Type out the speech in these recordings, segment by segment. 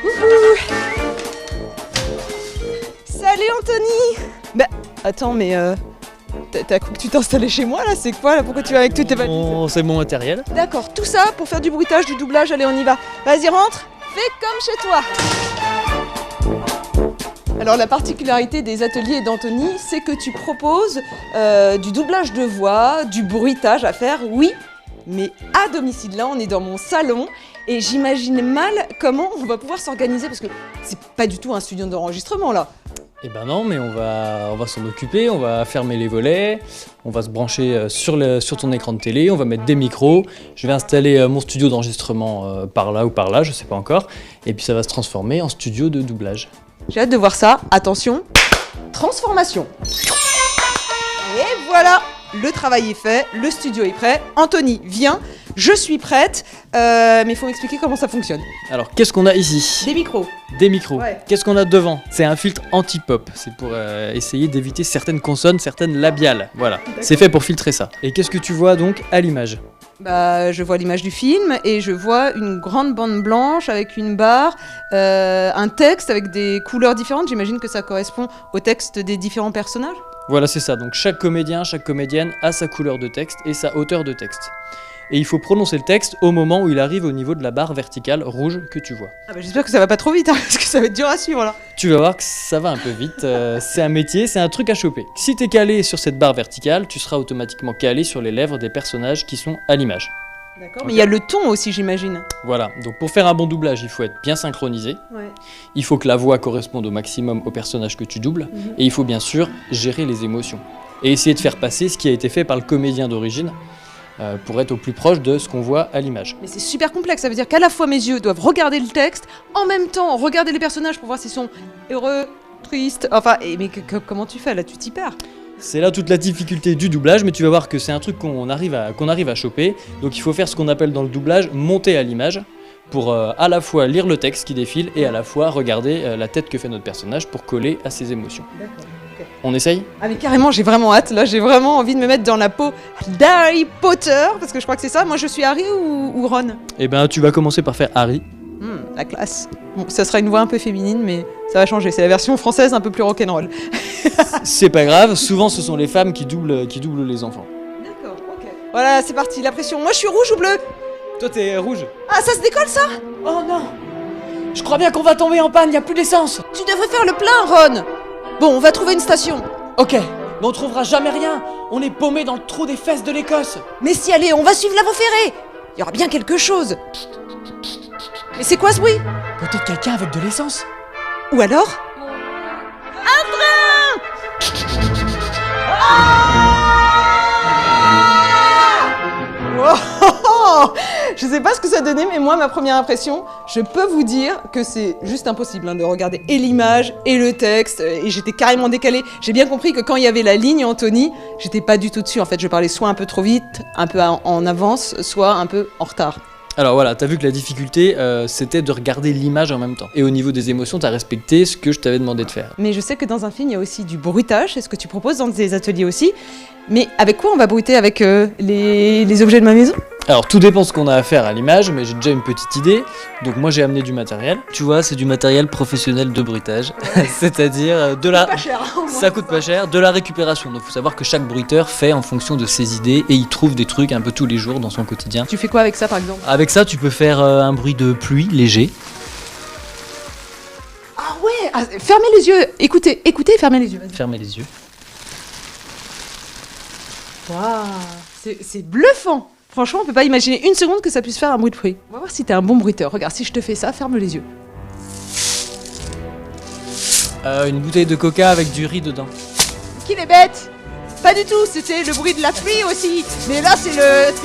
Wouhou. Salut Anthony. Bah, attends, mais t'as cru que tu t'installais chez moi là? C'est quoi là? Pourquoi tu vas avec toutes tes valises? C'est mon matériel. D'accord, tout ça pour faire du bruitage, du doublage, allez on y va. Vas-y rentre, fais comme chez toi. Alors la particularité des ateliers d'Anthony, c'est que tu proposes du doublage de voix, du bruitage à faire, oui, mais à domicile. Là on est dans mon salon et j'imagine mal comment on va pouvoir s'organiser parce que c'est pas du tout un studio d'enregistrement là. Eh ben non, mais on va s'en occuper, on va fermer les volets, on va se brancher sur ton écran de télé, on va mettre des micros, je vais installer mon studio d'enregistrement par là ou par là, je sais pas encore, et puis ça va se transformer en studio de doublage. J'ai hâte de voir ça. Attention, transformation. Et voilà, le travail est fait, le studio est prêt. Anthony, viens, je suis prête, mais il faut m'expliquer comment ça fonctionne. Alors, qu'est-ce qu'on a ici? Des micros. Des micros. Ouais. Qu'est-ce qu'on a devant? C'est un filtre anti-pop, c'est pour essayer d'éviter certaines consonnes, certaines labiales. Voilà, c'est fait pour filtrer ça. Et qu'est-ce que tu vois donc à l'image? Bah, je vois l'image du film et je vois une grande bande blanche avec une barre, un texte avec des couleurs différentes. J'imagine que ça correspond au texte des différents personnages. Voilà, c'est ça. Donc chaque comédien, chaque comédienne a sa couleur de texte et sa hauteur de texte. Et il faut prononcer le texte au moment où il arrive au niveau de la barre verticale rouge que tu vois. Ah bah, j'espère que ça va pas trop vite, hein, parce que ça va être dur à suivre là. Tu vas voir que ça va un peu vite, c'est un métier, c'est un truc à choper. Si t'es calé sur cette barre verticale, tu seras automatiquement calé sur les lèvres des personnages qui sont à l'image. D'accord, mais il y a le ton aussi, j'imagine. Voilà, donc pour faire un bon doublage, il faut être bien synchronisé, Ouais. il faut que la voix corresponde au maximum au personnage que tu doubles, et il faut bien sûr gérer les émotions. Et essayer de faire passer ce qui a été fait par le comédien d'origine, pour être au plus proche de ce qu'on voit à l'image. Mais c'est super complexe, ça veut dire qu'à la fois mes yeux doivent regarder le texte, en même temps regarder les personnages pour voir s'ils sont heureux, tristes, enfin, mais comment tu fais là? Tu t'y perds. C'est là toute la difficulté du doublage, mais tu vas voir que c'est un truc qu'on arrive à choper. Donc il faut faire ce qu'on appelle dans le doublage monter à l'image, pour à la fois lire le texte qui défile et à la fois regarder la tête que fait notre personnage pour coller à ses émotions. D'accord. On essaye? Ah mais carrément, j'ai vraiment hâte, là j'ai vraiment envie de me mettre dans la peau d'Harry Potter, parce que je crois que c'est ça. Moi je suis Harry ou Ron? Eh ben tu vas commencer par faire Harry. La classe. Bon, ça sera une voix un peu féminine, mais ça va changer, c'est la version française un peu plus rock'n'roll. C'est pas grave, souvent ce sont les femmes qui doublent les enfants. D'accord, ok. Voilà, c'est parti, la pression. Moi je suis rouge ou bleu? Toi t'es rouge. Ah, ça se décolle ça? Oh non! Je crois bien qu'on va tomber en panne, y a plus d'essence! Tu devrais faire le plein, Ron. Bon, on va trouver une station. Ok, mais on trouvera jamais rien! On est paumé dans le trou des fesses de l'Écosse! Mais si, allez, on va suivre la voie ferrée. Il y aura bien quelque chose. Mais c'est quoi ce bruit? Peut-être quelqu'un avec de l'essence? Ou alors Oh, je sais pas ce que ça donnait, mais moi, ma première impression, je peux vous dire que c'est juste impossible de regarder et l'image et le texte, et j'étais carrément décalée. J'ai bien compris que quand il y avait la ligne Anthony, j'étais pas du tout dessus. En fait, je parlais soit un peu trop vite, un peu en avance, soit un peu en retard. Alors voilà, t'as vu que la difficulté, c'était de regarder l'image en même temps. Et au niveau des émotions, t'as respecté ce que je t'avais demandé de faire. Mais je sais que dans un film, il y a aussi du bruitage, c'est ce que tu proposes dans des ateliers aussi. Mais avec quoi on va bruiter? Avec les objets de ma maison? Alors tout dépend ce qu'on a à faire à l'image, mais j'ai déjà une petite idée. Donc moi j'ai amené du matériel. Tu vois, c'est du matériel professionnel de bruitage. C'est-à-dire de la... Pas cher, hein, Ça coûte pas cher, de la récupération. Donc faut savoir que chaque bruiteur fait en fonction de ses idées et il trouve des trucs un peu tous les jours dans son quotidien. Tu fais quoi avec ça par exemple? Avec ça, tu peux faire un bruit de pluie léger. Ah ouais, fermez les yeux, écoutez, fermez les yeux. Fermez les yeux. Waouh, c'est bluffant. Franchement, on peut pas imaginer une seconde que ça puisse faire un bruit de pluie. On va voir si t'es un bon bruiteur. Regarde, si je te fais ça, ferme les yeux. Une bouteille de coca avec du riz dedans. Qu'il est bête. Pas du tout, c'était le bruit de la pluie aussi. Mais là, c'est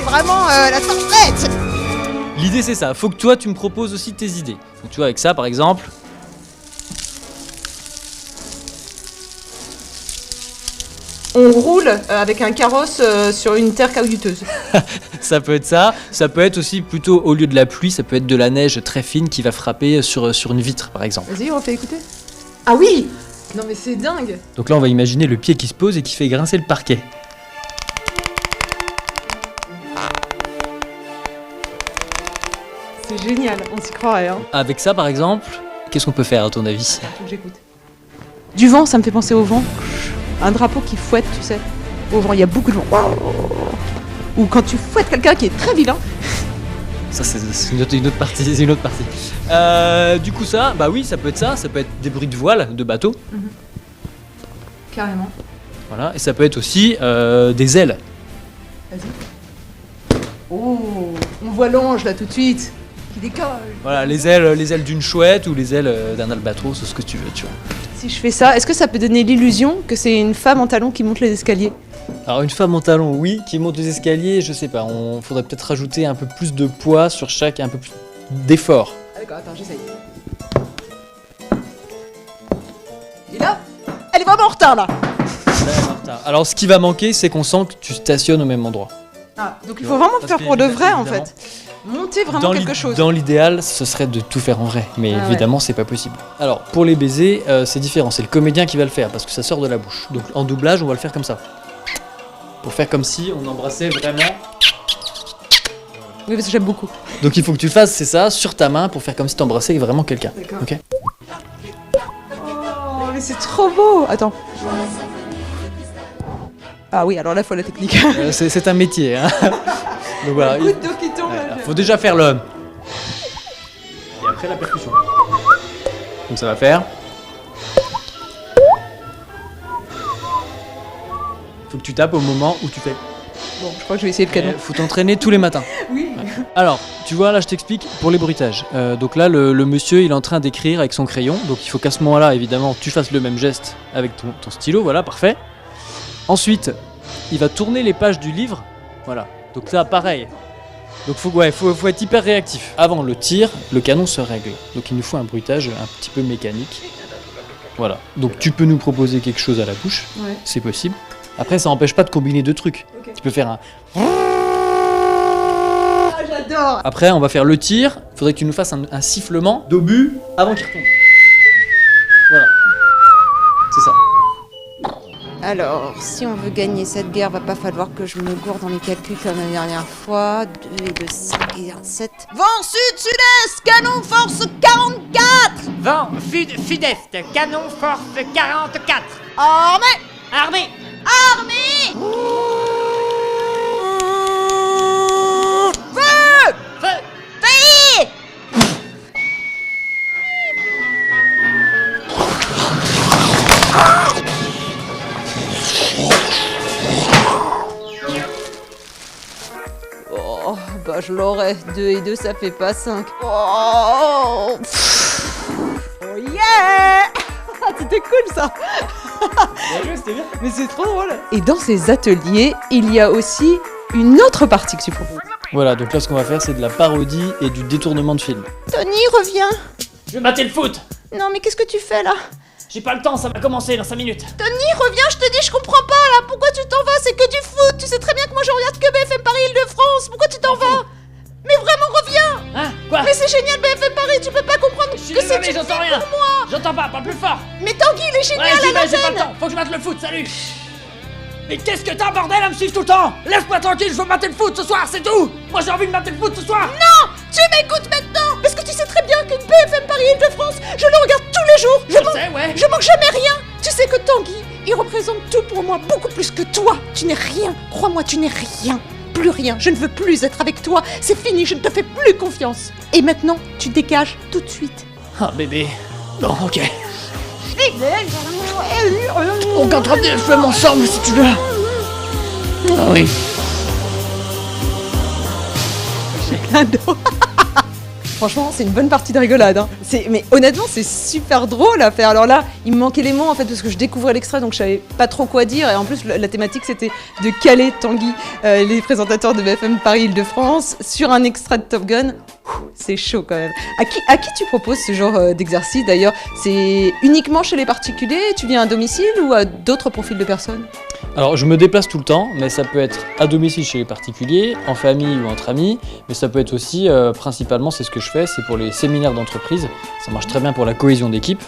vraiment la tempête. L'idée c'est ça, faut que toi tu me proposes aussi tes idées. Donc tu vois avec ça par exemple. On roule avec un carrosse sur une terre caillouteuse. Ça peut être ça peut être aussi plutôt au lieu de la pluie, ça peut être de la neige très fine qui va frapper sur une vitre par exemple. Vas-y, on fait écouter. Ah oui. Non mais c'est dingue. Donc là on va imaginer le pied qui se pose et qui fait grincer le parquet. C'est C'est génial, on s'y croirait. Hein. Avec ça, par exemple, qu'est-ce qu'on peut faire à ton avis? Faut que j'écoute. Du vent, ça me fait penser au vent. Un drapeau qui fouette, tu sais. Au vent, il y a beaucoup de vent. Ou quand tu fouettes quelqu'un qui est très vilain. Ça, c'est une autre partie. C'est une autre partie. Du coup, ça, bah oui, ça peut être ça. Ça peut être des bruits de voile, de bateau. Carrément. Voilà. Et ça peut être aussi des ailes. Vas-y. Oh, on voit l'ange là tout de suite. Qui décolle. Voilà, les ailes d'une chouette ou les ailes d'un albatros, ce que tu veux, tu vois. Si je fais ça, est-ce que ça peut donner l'illusion que c'est une femme en talons qui monte les escaliers? Alors une femme en talons, oui, qui monte les escaliers, je sais pas, on faudrait peut-être rajouter un peu plus de poids sur chaque, un peu plus d'effort. Ah d'accord, attends, j'essaye. Et là, elle est vraiment en retard là. Alors ce qui va manquer, c'est qu'on sent que tu stationnes au même endroit. Ah, donc il faut vraiment Parce faire que pour de vrai en évidemment, fait. Monter vraiment quelque chose. Dans l'idéal, ce serait de tout faire en vrai, mais Ah évidemment, c'est pas possible. Alors, pour les baisers, c'est différent, c'est le comédien qui va le faire, parce que ça sort de la bouche. Donc en doublage, on va le faire comme ça. Pour faire comme si on embrassait vraiment... Oui, parce que j'aime beaucoup. Donc il faut que tu le fasses, c'est ça, sur ta main, pour faire comme si t'embrassais vraiment quelqu'un. D'accord. Ok. Oh, mais c'est trop beau. Attends. Ah oui, alors là, faut la technique. C'est un métier, hein. Donc voilà, Le coup d'eau qui tombe. là, faut déjà faire le... Et après la percussion. Donc ça va faire... Faut que tu tapes au moment où tu fais... Bon, je crois que je vais essayer le canon. Faut t'entraîner tous les matins. Oui. Alors, tu vois, là je t'explique pour les bruitages. Donc là, le monsieur, il est en train d'écrire avec son crayon. Donc il faut qu'à ce moment-là, évidemment, tu fasses le même geste avec ton stylo. Voilà, parfait. Ensuite, il va tourner les pages du livre. Voilà. Donc là, pareil. Donc faut être hyper réactif. Avant le tir, le canon se règle. Donc il nous faut un bruitage un petit peu mécanique. Voilà. Donc tu peux nous proposer quelque chose à la bouche. Ouais. C'est possible. Après, ça n'empêche pas de combiner deux trucs. Ok. Tu peux faire un... Ah, j'adore. Après, on va faire le tir. Il faudrait que tu nous fasses un sifflement d'obus avant qu'il retombe. Voilà. C'est ça. Alors, si on veut gagner cette guerre, va pas falloir que je me gourde dans les calculs comme la dernière fois. 2 et 2, 5 et 1, 7. Vent sud-sud-est, canon force 44. Vent sud-est, canon force 44. Armée, Armée, armée. feu, Feu. Oh, bah je l'aurais. 2 et 2, ça fait pas 5. Oh, oh yeah. C'était cool ça. C'était bien. Mais c'est trop drôle. Et dans ces ateliers, il y a aussi une autre partie que tu proposes. Voilà, donc là, ce qu'on va faire, c'est de la parodie et du détournement de film. Tony, reviens. je vais mater le foot. Non, mais qu'est-ce que tu fais là? J'ai pas le temps, ça va commencer dans 5 minutes. Tony, reviens, je te dis, je comprends pas là. Pourquoi tu t'en vas? C'est que du foot. Tu sais très bien que moi je regarde que BFM Paris Île-de-France. Pourquoi tu t'en vas? Mais vraiment, reviens. Hein? Quoi? Mais c'est génial BFM Paris. Tu peux pas comprendre Je suis que c'est désolé, une j'entends vie rien. pour moi. J'entends pas, parle plus fort. Mais Tanguy, il est génial Ouais, j'y à vais, j'ai pas le l'antenne. temps. Faut que je mate le foot, salut. Mais qu'est-ce que t'as, bordel, à me suivre tout le temps? Laisse-moi tranquille, je veux mater le foot ce soir, c'est tout. Moi j'ai envie de mater le foot ce soir. Tu m'écoutes maintenant. Parce que tu sais très bien que BFM Paris Île-de-France, je le regarde tous les jours. Je sais, ouais. Je manque jamais rien. Tu sais que Tanguy, il représente tout pour moi, beaucoup plus que toi. Tu n'es rien. Crois-moi, tu n'es rien. Plus rien. Je ne veux plus être avec toi. C'est fini, je ne te fais plus confiance. Et maintenant, tu dégages tout de suite. Ah, bébé. Bon, ok. On contre des feux ensemble si tu veux. Ah oui. Plein d'eau. Franchement, c'est une bonne partie de rigolade. Hein. Mais honnêtement, c'est super drôle à faire. Alors là, il me manquait les mots en fait parce que je découvrais l'extrait, donc je savais pas trop quoi dire. Et en plus, la thématique c'était de caler Tanguy, les présentateurs de BFM Paris Île-de-France, sur un extrait de Top Gun. C'est chaud quand même. À qui tu proposes ce genre d'exercice d'ailleurs? C'est uniquement chez les particuliers? Tu viens à domicile ou à d'autres profils de personnes? Alors, je me déplace tout le temps, mais ça peut être à domicile chez les particuliers, en famille ou entre amis, mais ça peut être aussi, principalement, c'est ce que je fais, c'est pour les séminaires d'entreprise. Ça marche très bien pour la cohésion d'équipe.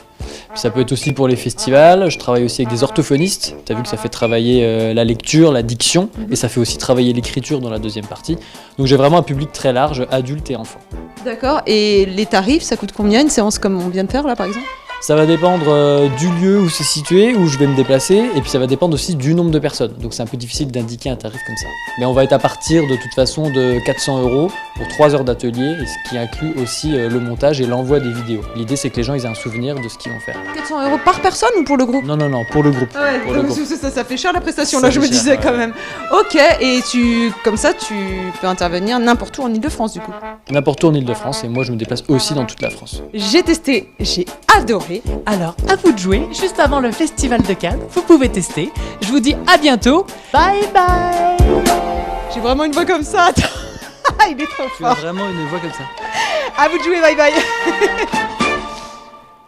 Puis ça peut être aussi pour les festivals. Je travaille aussi avec des orthophonistes. Tu as vu que ça fait travailler la lecture, la diction, et ça fait aussi travailler l'écriture dans la deuxième partie. Donc j'ai vraiment un public très large, adultes et enfants. D'accord. Et les tarifs, ça coûte combien une séance comme on vient de faire là par exemple? Ça va dépendre du lieu où c'est situé, où je vais me déplacer, et puis ça va dépendre aussi du nombre de personnes. Donc c'est un peu difficile d'indiquer un tarif comme ça. Mais on va être à partir de toute façon de 400 € pour 3 heures d'atelier, et ce qui inclut aussi le montage et l'envoi des vidéos. L'idée c'est que les gens ils aient un souvenir de ce qu'ils vont faire. 400 € par personne ou pour le groupe? Non, pour le groupe. Ouais, Pour le groupe. ça fait cher la prestation, Ça là je me fait cher, disais quand ouais. même. Ok, et comme ça tu peux intervenir n'importe où en Ile-de-France du coup. N'importe où en Ile-de-France, et moi je me déplace aussi dans toute la France. J'ai testé, j'ai adoré. Alors, à vous de jouer, juste avant le Festival de Cannes, vous pouvez tester. Je vous dis à bientôt, bye bye. J'ai vraiment une voix comme ça. Attends. Il est trop Tu as fort. vraiment une voix comme ça. À vous de jouer, bye bye.